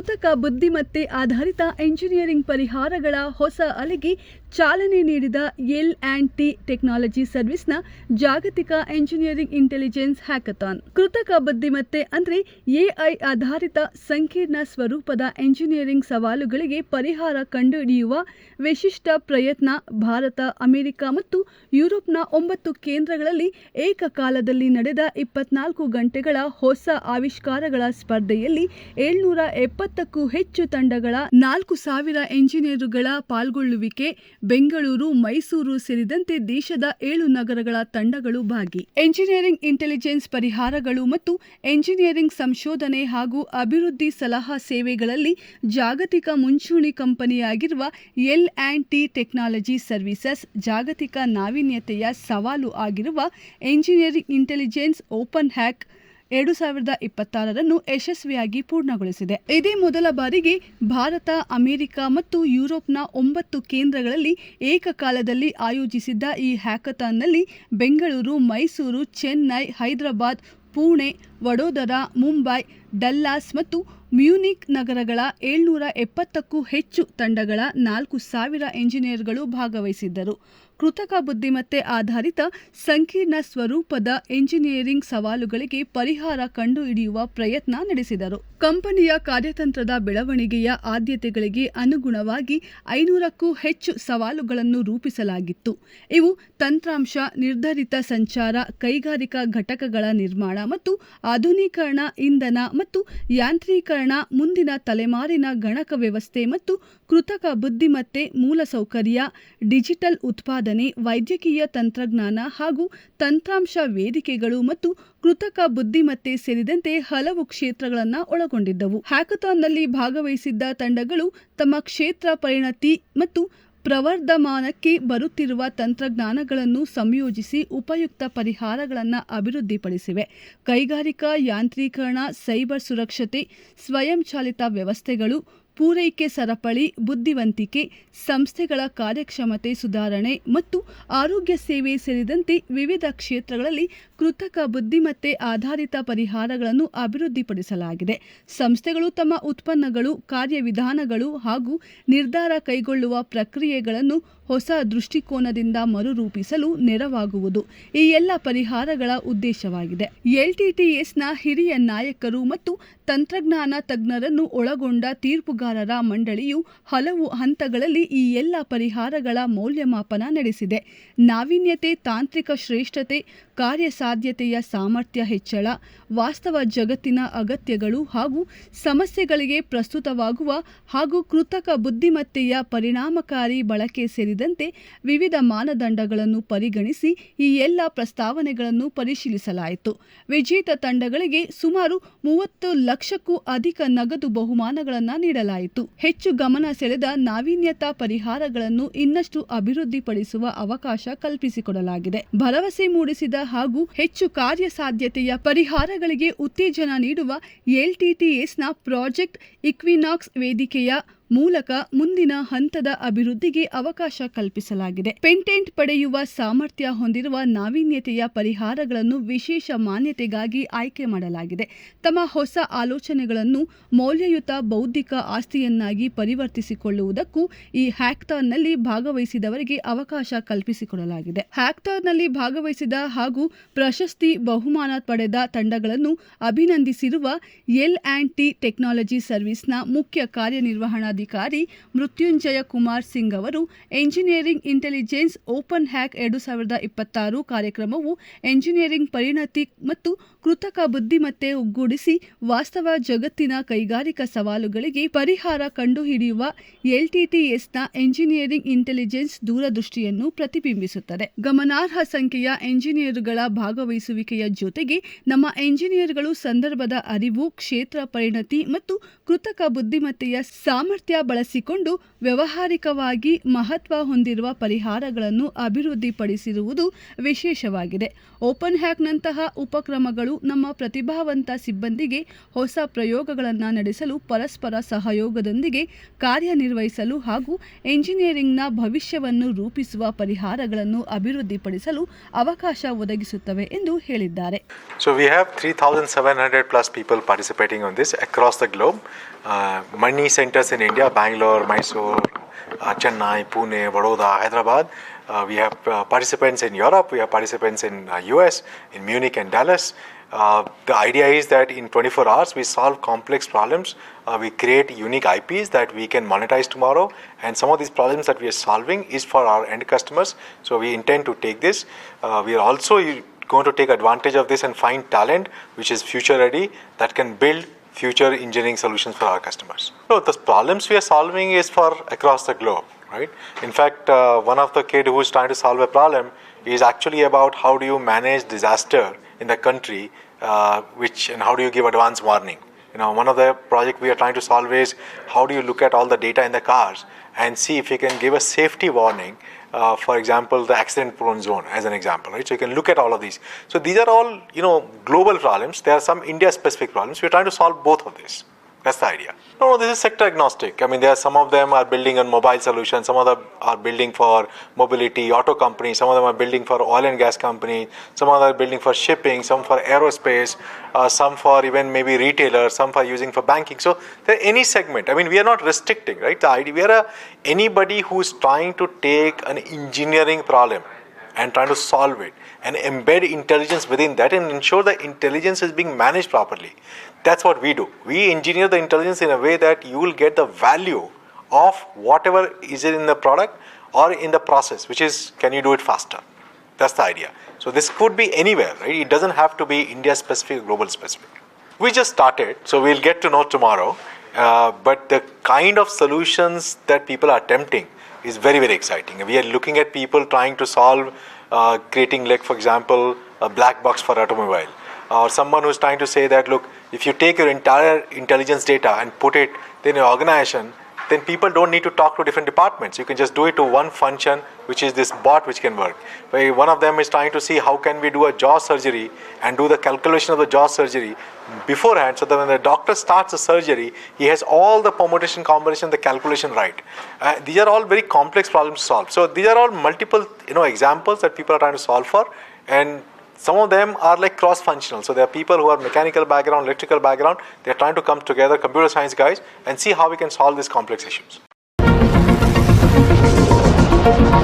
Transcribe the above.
ಕೃತಕ ಬುದ್ಧಿಮತ್ತೆ ಆಧಾರಿತ ಎಂಜಿನಿಯರಿಂಗ್ ಪರಿಹಾರಗಳ ಹೊಸ ಅಲೆಗೆ ಚಾಲನೆ ನೀಡಿದ L&T ಟೆಕ್ನಾಲಜಿ ಸರ್ವಿಸ್ನ ಜಾಗತಿಕ ಎಂಜಿನಿಯರಿಂಗ್ ಇಂಟೆಲಿಜೆನ್ಸ್ ಹ್ಯಾಕಥಾನ್. ಕೃತಕ ಬುದ್ಧಿಮತ್ತೆ ಅಂದರೆ AI ಆಧಾರಿತ ಸಂಕೀರ್ಣ ಸ್ವರೂಪದ ಎಂಜಿನಿಯರಿಂಗ್ ಸವಾಲುಗಳಿಗೆ ಪರಿಹಾರ ಕಂಡುಹಿಡಿಯುವ ವಿಶಿಷ್ಟ ಪ್ರಯತ್ನ. ಭಾರತ, ಅಮೆರಿಕ ಮತ್ತು ಯುರೋಪ್ನ 9 ಕೇಂದ್ರಗಳಲ್ಲಿ ಏಕಕಾಲದಲ್ಲಿ ನಡೆದ 24 ಗಂಟೆಗಳ ಹೊಸ ಆವಿಷ್ಕಾರಗಳ ಸ್ಪರ್ಧೆಯಲ್ಲಿ 770ಕ್ಕೂ ಹೆಚ್ಚು ತಂಡಗಳ 4,000 ಎಂಜಿನಿಯರುಗಳ ಪಾಲ್ಗೊಳ್ಳುವಿಕೆ. ಬೆಂಗಳೂರು, ಮೈಸೂರು ಸೇರಿದಂತೆ ದೇಶದ 7 ನಗರಗಳ ತಂಡಗಳು ಭಾಗಿ. ಎಂಜಿನಿಯರಿಂಗ್ ಇಂಟೆಲಿಜೆನ್ಸ್ ಪರಿಹಾರಗಳು ಮತ್ತು ಎಂಜಿನಿಯರಿಂಗ್ ಸಂಶೋಧನೆ ಹಾಗೂ ಅಭಿವೃದ್ಧಿ ಸಲಹಾ ಸೇವೆಗಳಲ್ಲಿ ಜಾಗತಿಕ ಮುಂಚೂಣಿ ಕಂಪನಿಯಾಗಿರುವ L&T ಟೆಕ್ನಾಲಜಿ ಸರ್ವಿಸಸ್ ಜಾಗತಿಕ ನಾವೀನ್ಯತೆಯ ಸವಾಲು ಆಗಿರುವ ಎಂಜಿನಿಯರಿಂಗ್ ಇಂಟೆಲಿಜೆನ್ಸ್ ಓಪನ್ ಹ್ಯಾಕ್ 2026 ಯಶಸ್ವಿಯಾಗಿ ಪೂರ್ಣಗೊಳಿಸಿದೆ. ಇದೇ ಮೊದಲ ಬಾರಿಗೆ ಭಾರತ, ಅಮೆರಿಕ ಮತ್ತು ಯುರೋಪ್ನ 9 ಕೇಂದ್ರಗಳಲ್ಲಿ ಏಕಕಾಲದಲ್ಲಿ ಆಯೋಜಿಸಿದ್ದ ಈ ಹ್ಯಾಕಥಾನ್ನಲ್ಲಿ ಬೆಂಗಳೂರು, ಮೈಸೂರು, ಚೆನ್ನೈ, ಹೈದರಾಬಾದ್, ಪುಣೆ, ವಡೋದರಾ, ಮುಂಬೈ, ಡಲ್ಲಾಸ್ ಮತ್ತು ಮ್ಯೂನಿಕ್ ನಗರಗಳ 770ಕ್ಕೂ ಹೆಚ್ಚು ತಂಡಗಳ 4,000 ಎಂಜಿನಿಯರ್ಗಳು ಭಾಗವಹಿಸಿದ್ದರು. ಕೃತಕ ಬುದ್ಧಿಮತ್ತೆ ಆಧಾರಿತ ಸಂಕೀರ್ಣ ಸ್ವರೂಪದ ಎಂಜಿನಿಯರಿಂಗ್ ಸವಾಲುಗಳಿಗೆ ಪರಿಹಾರ ಕಂಡುಹಿಡಿಯುವ ಪ್ರಯತ್ನ ನಡೆಸಿದರು. ಕಂಪನಿಯ ಕಾರ್ಯತಂತ್ರದ ಬೆಳವಣಿಗೆಯ ಆದ್ಯತೆಗಳಿಗೆ ಅನುಗುಣವಾಗಿ 500ಕ್ಕೂ ಹೆಚ್ಚು ಸವಾಲುಗಳನ್ನು ರೂಪಿಸಲಾಗಿತ್ತು. ಇವು ತಂತ್ರಾಂಶ, ನಿರ್ಧರಿತ ಸಂಚಾರ, ಕೈಗಾರಿಕಾ ಘಟಕಗಳ ನಿರ್ಮಾಣ ಮತ್ತು ಆಧುನೀಕರಣ, ಇಂಧನ ಮತ್ತು ಯಾಂತ್ರೀಕರಣ, ಮುಂದಿನ ತಲೆಮಾರಿನ ಗಣಕ ವ್ಯವಸ್ಥೆ ಮತ್ತು ಕೃತಕ ಬುದ್ಧಿಮತ್ತೆ, ಮೂಲಸೌಕರ್ಯ, ಡಿಜಿಟಲ್ ಉತ್ಪಾದನೆ, ವೈದ್ಯಕೀಯ ತಂತ್ರಜ್ಞಾನ ಹಾಗೂ ತಂತ್ರಾಂಶ ವೇದಿಕೆಗಳು ಮತ್ತು ಕೃತಕ ಬುದ್ಧಿಮತ್ತೆ ಸೇರಿದಂತೆ ಹಲವು ಕ್ಷೇತ್ರಗಳನ್ನು ಒಳಗೊಂಡಿದ್ದವು. ಹ್ಯಾಕಥಾನ್ನಲ್ಲಿ ಭಾಗವಹಿಸಿದ್ದ ತಂಡಗಳು ತಮ್ಮ ಕ್ಷೇತ್ರ ಪರಿಣತಿ ಮತ್ತು ಪ್ರವರ್ಧಮಾನಕ್ಕೆ ಬರುತ್ತಿರುವ ತಂತ್ರಜ್ಞಾನಗಳನ್ನು ಸಂಯೋಜಿಸಿ ಉಪಯುಕ್ತ ಪರಿಹಾರಗಳನ್ನು ಅಭಿವೃದ್ಧಿಪಡಿಸಿವೆ. ಕೈಗಾರಿಕಾ ಯಾಂತ್ರೀಕರಣ, ಸೈಬರ್ ಸುರಕ್ಷತೆ, ಸ್ವಯಂಚಾಲಿತ ವ್ಯವಸ್ಥೆಗಳು, ಪೂರೈಕೆ ಸರಪಳಿ ಬುದ್ಧಿವಂತಿಕೆ, ಸಂಸ್ಥೆಗಳ ಕಾರ್ಯಕ್ಷಮತೆ ಸುಧಾರಣೆ ಮತ್ತು ಆರೋಗ್ಯ ಸೇವೆ ಸೇರಿದಂತೆ ವಿವಿಧ ಕ್ಷೇತ್ರಗಳಲ್ಲಿ ಕೃತಕ ಬುದ್ಧಿಮತ್ತೆ ಆಧಾರಿತ ಪರಿಹಾರಗಳನ್ನು ಅಭಿವೃದ್ಧಿಪಡಿಸಲಾಗಿದೆ. ಸಂಸ್ಥೆಗಳು ತಮ್ಮ ಉತ್ಪನ್ನಗಳು, ಕಾರ್ಯವಿಧಾನಗಳು ಹಾಗೂ ನಿರ್ಧಾರ ಕೈಗೊಳ್ಳುವ ಪ್ರಕ್ರಿಯೆಗಳನ್ನು ಹೊಸ ದೃಷ್ಟಿಕೋನದಿಂದ ಮರುರೂಪಿಸಲು ನೆರವಾಗುವುದು ಈ ಎಲ್ಲ ಪರಿಹಾರಗಳ ಉದ್ದೇಶವಾಗಿದೆ. LTTSನ ಹಿರಿಯ ನಾಯಕರು ಮತ್ತು ತಂತ್ರಜ್ಞಾನ ತಜ್ಞರನ್ನು ಒಳಗೊಂಡ ತೀರ್ಪುಗಾರರ ಮಂಡಳಿಯು ಹಲವು ಹಂತಗಳಲ್ಲಿ ಈ ಎಲ್ಲ ಪರಿಹಾರಗಳ ಮೌಲ್ಯಮಾಪನ ನಡೆಸಿದೆ. ನಾವೀನ್ಯತೆ, ತಾಂತ್ರಿಕ ಶ್ರೇಷ್ಠತೆ, ಕಾರ್ಯಸಾಧ್ಯತೆಯ ಸಾಮರ್ಥ್ಯ ಹೆಚ್ಚಳ, ವಾಸ್ತವ ಜಗತ್ತಿನ ಅಗತ್ಯಗಳು ಹಾಗೂ ಸಮಸ್ಯೆಗಳಿಗೆ ಪ್ರಸ್ತುತವಾಗುವ ಹಾಗೂ ಕೃತಕ ಬುದ್ಧಿಮತ್ತೆಯ ಪರಿಣಾಮಕಾರಿ ಬಳಕೆ ಸೇರಿದಂತೆ ವಿವಿಧ ಮಾನದಂಡಗಳನ್ನು ಪರಿಗಣಿಸಿ ಈ ಎಲ್ಲ ಪ್ರಸ್ತಾವನೆಗಳನ್ನು ಪರಿಶೀಲಿಸಲಾಯಿತು. ವಿಜೇತ ತಂಡಗಳಿಗೆ ಸುಮಾರು 30 ಲಕ್ಷಕ್ಕೂ ಅಧಿಕ ನಗದು ಬಹುಮಾನಗಳನ್ನು ನೀಡಲಾಯಿತು. ಹೆಚ್ಚು ಗಮನ ಸೆಳೆದ ನಾವೀನ್ಯತಾ ಪರಿಹಾರಗಳನ್ನು ಇನ್ನಷ್ಟು ಅಭಿವೃದ್ಧಿಪಡಿಸುವ ಅವಕಾಶ ಕಲ್ಪಿಸಿಕೊಡಲಾಗಿದೆ. ಭರವಸೆ ಮೂಡಿಸಿದ ಹಾಗೂ ಹೆಚ್ಚು ಕಾರ್ಯಸಾಧ್ಯತೆಯ ಪರಿಹಾರಗಳಿಗೆ ಉತ್ತೇಜನ ನೀಡುವ LTTSನ ಪ್ರಾಜೆಕ್ಟ್ ಈಕ್ವಿನಾಕ್ಸ್ ವೇದಿಕೆಯ ಮೂಲಕ ಮುಂದಿನ ಹಂತದ ಅಭಿವೃದ್ಧಿಗೆ ಅವಕಾಶ ಕಲ್ಪಿಸಲಾಗಿದೆ. ಪೇಟೆಂಟ್ ಪಡೆಯುವ ಸಾಮರ್ಥ್ಯ ಹೊಂದಿರುವ ನಾವೀನ್ಯತೆಯ ಪರಿಹಾರಗಳನ್ನು ವಿಶೇಷ ಮಾನ್ಯತೆಗಾಗಿ ಆಯ್ಕೆ ಮಾಡಲಾಗಿದೆ. ತಮ್ಮ ಹೊಸ ಆಲೋಚನೆಗಳನ್ನು ಮೌಲ್ಯಯುತ ಬೌದ್ಧಿಕ ಆಸ್ತಿಯನ್ನಾಗಿ ಪರಿವರ್ತಿಸಿಕೊಳ್ಳುವುದಕ್ಕೂ ಈ ಹ್ಯಾಕಥಾನ್ನಲ್ಲಿ ಭಾಗವಹಿಸಿದವರಿಗೆ ಅವಕಾಶ ಕಲ್ಪಿಸಿಕೊಡಲಾಗಿದೆ. ಹ್ಯಾಕಥಾನ್ನಲ್ಲಿ ಭಾಗವಹಿಸಿದ ಹಾಗೂ ಪ್ರಶಸ್ತಿ ಬಹುಮಾನ ಪಡೆದ ತಂಡಗಳನ್ನು ಅಭಿನಂದಿಸಿರುವ L&T ಟೆಕ್ನಾಲಜಿ ಸರ್ವಿಸ್ನ ಮುಖ್ಯ ಕಾರ್ಯನಿರ್ವಹಣಾಧಿಕಾರಿ ಮೃತ್ಯುಂಜಯ ಕುಮಾರ್ ಸಿಂಗ್ ಅವರು, ಎಂಜಿನಿಯರಿಂಗ್ ಇಂಟೆಲಿಜೆನ್ಸ್ ಓಪನ್ ಹ್ಯಾಕ್ 2026 ಕಾರ್ಯಕ್ರಮವು ಎಂಜಿನಿಯರಿಂಗ್ ಪರಿಣತಿ ಮತ್ತು ಕೃತಕ ಬುದ್ಧಿಮತ್ತೆ ಒಗ್ಗೂಡಿಸಿ ವಾಸ್ತವ ಜಗತ್ತಿನ ಕೈಗಾರಿಕಾ ಸವಾಲುಗಳಿಗೆ ಪರಿಹಾರ ಕಂಡುಹಿಡಿಯುವ LTTSನ ಎಂಜಿನಿಯರಿಂಗ್ ಇಂಟೆಲಿಜೆನ್ಸ್ ದೂರದೃಷ್ಟಿಯನ್ನು ಪ್ರತಿಬಿಂಬಿಸುತ್ತದೆ. ಗಮನಾರ್ಹ ಸಂಖ್ಯೆಯ ಎಂಜಿನಿಯರುಗಳ ಭಾಗವಹಿಸುವಿಕೆಯ ಜೊತೆಗೆ ನಮ್ಮ ಎಂಜಿನಿಯರ್ಗಳು ಸಂದರ್ಭದ ಅರಿವು, ಕ್ಷೇತ್ರ ಪರಿಣತಿ ಮತ್ತು ಕೃತಕ ಬುದ್ಧಿಮತ್ತೆಯ ಸಾಮರ್ಥ್ಯ ಬಳಸಿಕೊಂಡು ವ್ಯಾವಹಾರಿಕವಾಗಿ ಮಹತ್ವ ಹೊಂದಿರುವ ಪರಿಹಾರಗಳನ್ನು ಅಭಿವೃದ್ಧಿಪಡಿಸಿರುವುದು ವಿಶೇಷವಾಗಿದೆ. ಓಪನ್ ಹ್ಯಾಕ್ನಂತಹ ಉಪಕ್ರಮಗಳು ನಮ್ಮ ಪ್ರತಿಭಾವಂತ ಸಿಬ್ಬಂದಿಗೆ ಹೊಸ ಪ್ರಯೋಗಗಳನ್ನು ನಡೆಸಲು ಪರಸ್ಪರ ಸಹಯೋಗದೊಂದಿಗೆ ಕಾರ್ಯನಿರ್ವಹಿಸಲು ಹಾಗೂ ಎಂಜಿನಿಯರಿಂಗ್ನ ಭವಿಷ್ಯವನ್ನು ರೂಪಿಸುವ ಪರಿಹಾರಗಳನ್ನು ಅಭಿವೃದ್ಧಿಪಡಿಸಲು ಅವಕಾಶ ಒದಗಿಸುತ್ತವೆ ಎಂದು ಹೇಳಿದ್ದಾರೆ. So we have 3,700 plus people participating on this across the globe. Many centers in India, Bangalore, Mysore, Chennai, Pune, Vadodara, Hyderabad. We have participants in Europe, we have participants in US, in Munich and Dallas. The idea is that in 24 hours we solve complex problems, we create unique IPs that we can monetize tomorrow, and some of these problems that we are solving is for our end customers. So we intend to take this. We are also going to take advantage of this and find talent which is future ready that can build future engineering solutions for our customers. So the problems we are solving is for across the globe, right? In fact, one of the kid who is trying to solve a problem is actually about how do you manage disaster in the country, and how do you give advance warning. One of the project we are trying to solve is how do you look at all the data in the cars and see if you can give a safety warning. For example, the accident-prone zone, as an example, right? So you can look at all of these. So these are all, global problems. There are some India-specific problems. We're trying to solve both of these. That's the idea. No, this is sector agnostic. I mean, some of them are building on mobile solutions. Some of them are building for mobility, auto companies. Some of them are building for oil and gas companies. Some of them are building for shipping. Some for aerospace. Some for even maybe retailers. Some for using for banking. So there any segment. I mean, we are not restricting, right? The idea, we are anybody who is trying to take an engineering problem and trying to solve it and embed intelligence within that and ensure the intelligence is being managed properly. That's what we do. We engineer the intelligence in a way that you will get the value of whatever is in the product or in the process, which is, can you do it faster? That's the idea. So this could be anywhere, right? It doesn't have to be India specific or global specific. We just started, so we'll get to know tomorrow. But the kind of solutions that people are attempting is very, very exciting. We are looking at people trying to solve, creating, like for example, a black box for automobile. Or someone who's trying to say that, look, if you take your entire intelligence data and put it in an organization, then people don't need to talk to different departments. You can just do it to one function, which is this bot which can work. One of them is trying to see how can we do a jaw surgery and do the calculation of the jaw surgery beforehand, so that when the doctor starts the surgery, he has all the permutation, combination, the calculation right. These are all very complex problems to solve. So these are all multiple, examples that people are trying to solve for, and some of them are like cross-functional. So there are people who are mechanical background, electrical background. They are trying to come together, computer science guys, and see how we can solve these complex issues.